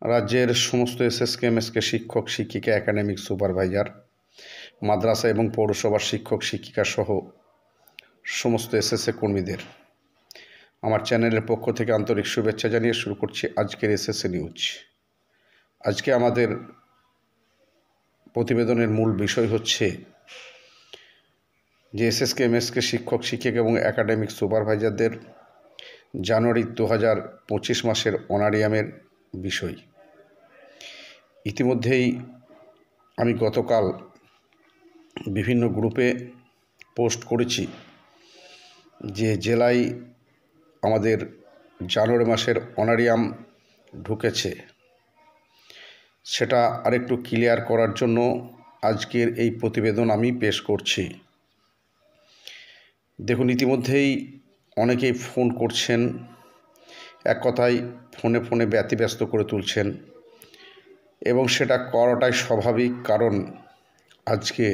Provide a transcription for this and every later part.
রাজ্যের সমস্ত SSK MSK শিক্ষক শিক্ষিকা একাডেমিক সুপারভাইজার মাদ্রাসা এবং পৌরসভার শিক্ষক শিক্ষিকা সহ সমস্ত এসএসএ কর্মীদের আমার চ্যানেলের পক্ষ থেকে আন্তরিক শুভেচ্ছা জানিয়ে শুরু করছি আজকের এসএসএ নিউজ। আজকে আমাদের প্রতিবেদনের মূল বিষয় হচ্ছে যে এসএসকে এমএসকে শিক্ষক শিক্ষিকা এবং একাডেমিক সুপারভাইজারদের জানুয়ারি 2025 মাসের অনারিয়ামের বিষয়। ইতিমধ্যেই আমি গতকাল বিভিন্ন গ্রুপে পোস্ট করেছি যে জেলায় আমাদের জানুয়ারি মাসের অনারিয়াম ঢুকেছে, সেটা আরেকটু ক্লিয়ার করার জন্য আজকের এই প্রতিবেদন আমি পেশ করছি। দেখুন, ইতিমধ্যেই অনেকেই ফোন করছেন, এক কথায় ফোনে ফোনে ব্যতিব্যস্ত করে তুলছেন এবং সেটা করাটাই স্বাভাবিক, কারণ আজকে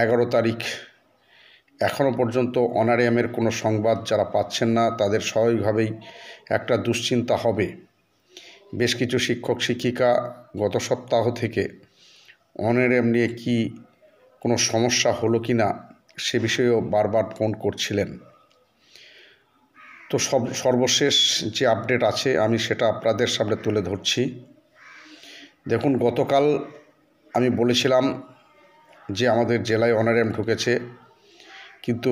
11 তারিখ, এখনও পর্যন্ত অনারিয়ামের কোনো সংবাদ যারা পাচ্ছেন না তাদের স্বাভাবিকভাবেই একটা দুশ্চিন্তা হবে। বেশ কিছু শিক্ষক শিক্ষিকা গত সপ্তাহ থেকে অনারিয়াম নিয়ে কি কোনো সমস্যা হলো কি না সে বিষয়েও বারবার ফোন করছিলেন। তো সর্বশেষ যে আপডেট আছে আমি সেটা আপনাদের সামনে তুলে ধরছি। দেখুন, গতকাল আমি বলেছিলাম যে আমাদের জেলায় অনারিয়াম ঢুকেছে, কিন্তু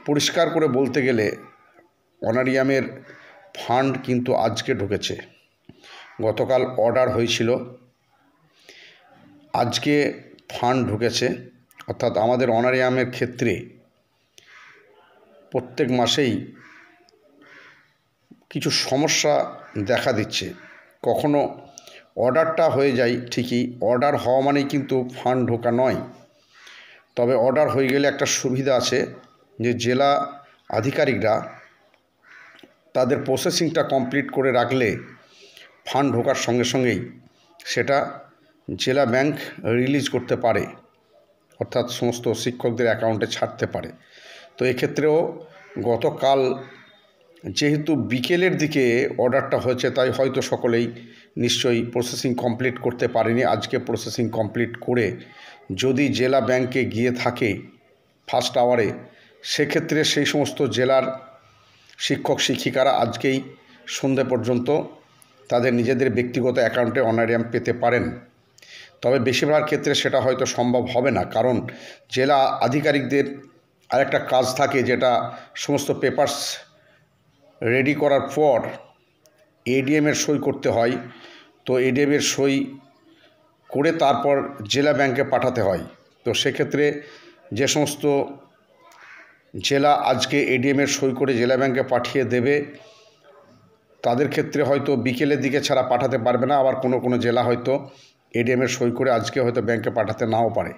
পরিষ্কার করে বলতে গেলে অনারিয়ামের ফান্ড কিন্তু আজকে ঢুকেছে। গতকাল অর্ডার হয়েছিল, আজকে ফান্ড ঢুকেছে। অর্থাৎ আমাদের অনারিয়ামের ক্ষেত্রে প্রত্যেক মাসেই কিছু সমস্যা দেখা দিচ্ছে। কখনো অর্ডারটা হয়ে যায় ঠিকই, অর্ডার হওয়া মানেই কিন্তু ফান্ড ঢোকা নয়। তবে অর্ডার হয়ে গেলে একটা সুবিধা আছে যে জেলা আধিকারিকরা তাদের প্রসেসিংটা কমপ্লিট করে রাখলে ফান্ড ঢোকার সঙ্গে সঙ্গেই সেটা জেলা ব্যাংক রিলিজ করতে পারে, অর্থাৎ সমস্ত শিক্ষকদের অ্যাকাউন্টে ছাড়তে পারে। তো এক্ষেত্রেও গতকাল যেহেতু বিকেলের দিকে অর্ডারটা হয়েছে, তাই হয়তো সকলেই নিশ্চয়ই প্রসেসিং কমপ্লিট করতে পারেনি। আজকে প্রসেসিং কমপ্লিট করে যদি জেলা ব্যাংকে গিয়ে থাকে ফার্স্ট আওয়ারে, সেক্ষেত্রে সেই সমস্ত জেলার শিক্ষক শিক্ষিকারা আজকেই সন্ধে পর্যন্ত তাদের নিজেদের ব্যক্তিগত অ্যাকাউন্টে অনারিয়াম পেতে পারেন। তবে বেশিরভাগ ক্ষেত্রে সেটা হয়তো সম্ভব হবে না, কারণ জেলা আধিকারিকদের আরেকটা কাজ থাকে, যেটা সমস্ত পেপারস রেডি করার পর এডিএমের সই করতে হয়। তো এডিএমের সই করে তারপর জেলা ব্যাংকে পাঠাতে হয়। তো সেক্ষেত্রে যে সমস্ত জেলা আজকে এডিএমের সই করে জেলা ব্যাংকে পাঠিয়ে দেবে, তাদের ক্ষেত্রে হয়তো বিকেলের দিকে ছাড়া পাঠাতে পারবে না। আবার কোনো কোনো জেলা হয়তো এডিএমের সই করে আজকে হয়তো ব্যাংকে পাঠাতে নাও পারে,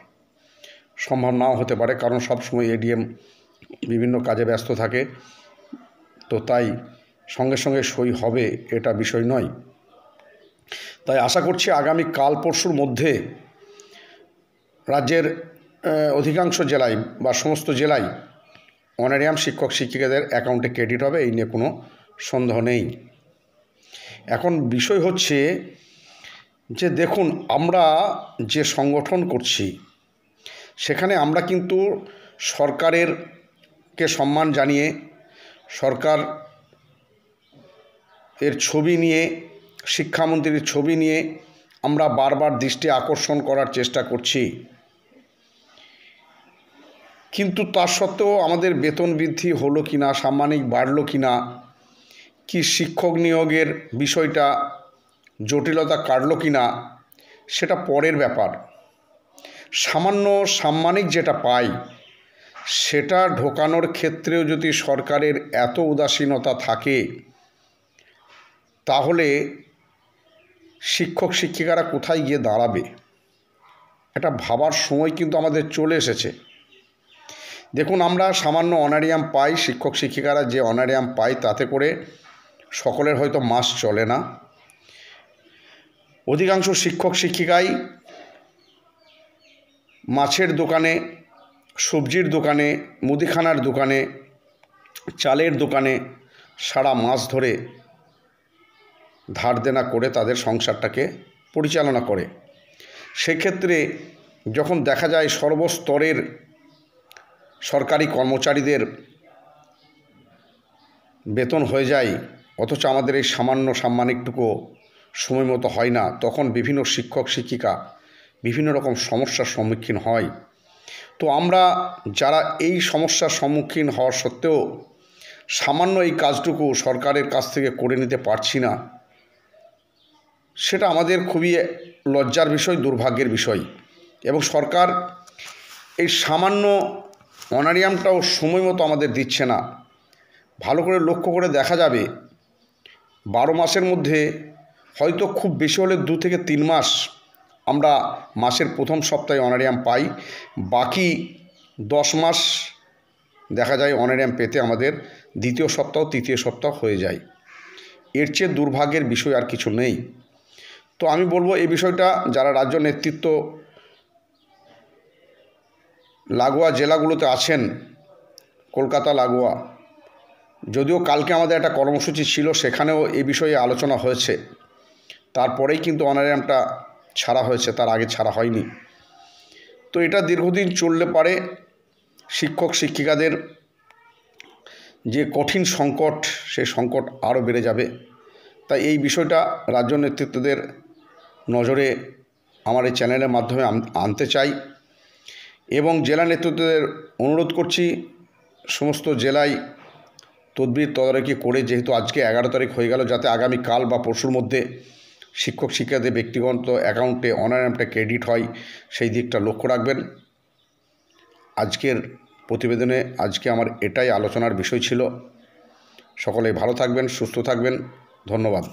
সম্ভব নাও হতে পারে, কারণ সবসময় এডিএম বিভিন্ন কাজে ব্যস্ত থাকে। তো তাই সঙ্গে সঙ্গে সই হবে এটা বিষয় নয়। তাই আশা করছি আগামী কাল পরশুর মধ্যে রাজ্যের অধিকাংশ জেলায় বা সমস্ত জেলায় অনারিয়াম শিক্ষক শিক্ষিকাদের অ্যাকাউন্টে ক্রেডিট হবে, এই নিয়ে কোনো সন্দেহ নেই। এখন বিষয় হচ্ছে যে দেখুন, আমরা যে সংগঠন করছি সেখানে আমরা কিন্তু সরকারেরকে সম্মান জানিয়ে, সরকার এর ছবি নিয়ে, শিক্ষামন্ত্রীর ছবি নিয়ে আমরা বারবার দৃষ্টি আকর্ষণ করার চেষ্টা করছি। কিন্তু তার সত্ত্বেও আমাদের বেতন বৃদ্ধি হলো কি না, সাম্মানিক বাড়লো কি না, কি শিক্ষক নিয়োগের বিষয়টা জটিলতা কাটলো কি না, সেটা পরের ব্যাপার। সামান্য সাম্মানিক যেটা পাই সেটা ঢোকানোর ক্ষেত্রেও যদি সরকারের এত উদাসীনতা থাকে, তাহলে শিক্ষক শিক্ষিকারা কোথায় গিয়ে দাঁড়াবে? এটা ভাবার সময় কিন্তু আমাদের চলে এসেছে। দেখুন, আমরা সামান্য অনারিয়াম পাই, শিক্ষক শিক্ষিকারা যে অনারিয়াম পাই তাতে করে সকলের হয়তো মাস চলে না। অধিকাংশ শিক্ষক শিক্ষিকাই মাছের দোকানে, সবজির দোকানে, মুদিখানার দোকানে, চালের দোকানে সারা মাস ধরে ধার দেনা করে তাদের সংসারটাকে পরিচালনা করে। সেক্ষেত্রে যখন দেখা যায় সর্বস্তরের সরকারি কর্মচারীদের বেতন হয়ে যায়, অথচ আমাদের এই সামান্য সাম্মানিকটুকু সময় মতো হয় না, তখন বিভিন্ন শিক্ষক শিক্ষিকা বিভিন্ন রকম সমস্যার সম্মুখীন হয়। তো আমরা যারা এই সমস্যার সম্মুখীন হওয়ার সত্ত্বেও সামান্য এই কাজটুকু সরকারের কাছ থেকে করে নিতে পারছি না, সেটা আমাদের খুবই লজ্জার বিষয়, দুর্ভাগ্যের বিষয়। এবং সরকার এই সামান্য অনারিয়ামটাও সময় মতো আমাদের দিচ্ছে না। ভালো করে লক্ষ্য করে দেখা যাবে 12 মাসের মধ্যে হয়তো খুব বেশি হলে 2 থেকে 3 মাস আমরা মাসের প্রথম সপ্তাহে অনারিয়াম পাই, বাকি 10 মাস দেখা যায় অনারিয়াম পেতে আমাদের দ্বিতীয় সপ্তাহ তৃতীয় সপ্তাহ হয়ে যায়। এর চেয়ে দুর্ভাগ্যের বিষয় আর কিছু নেই। তো আমি বলবো এই বিষয়টা যারা রাজ্য নেতৃত্ব লাগোয়া জেলাগুলোতে আছেন, কলকাতা লাগোয়া, যদিও কালকে আমাদের একটা কর্মসূচি ছিল, সেখানেও এই বিষয়ে আলোচনা হয়েছে, তারপরেই কিন্তু অনারিয়ামটা ছাড়া হয়েছে, তার আগে ছাড়া হয়নি। তো এটা দীর্ঘদিন চললে পারে শিক্ষক শিক্ষিকাদের যে কঠিন সংকট, সেই সংকট আরও বেড়ে যাবে। তাই এই বিষয়টা রাজ্য নেতৃত্বদের নজরে আমার এই চ্যানেলের মাধ্যমে আনতে চাই এবং জেলা নেতৃত্বদের অনুরোধ করছি সমস্ত জেলায় তদবির তদারকি করে, যেহেতু আজকে 11 তারিখ হয়ে গেল, যাতে আগামী কাল বা পরশুর মধ্যে শিক্ষক শিক্ষার্থীদের ব্যক্তিগত অ্যাকাউন্টে অনারিয়ামটা ক্রেডিট হয়, সেই দিকটা লক্ষ্য রাখবেন। আজকের প্রতিবেদনে আজকে আমার এটাই আলোচনার বিষয় ছিল। সকলে ভালো থাকবেন, সুস্থ থাকবেন। ধন্যবাদ।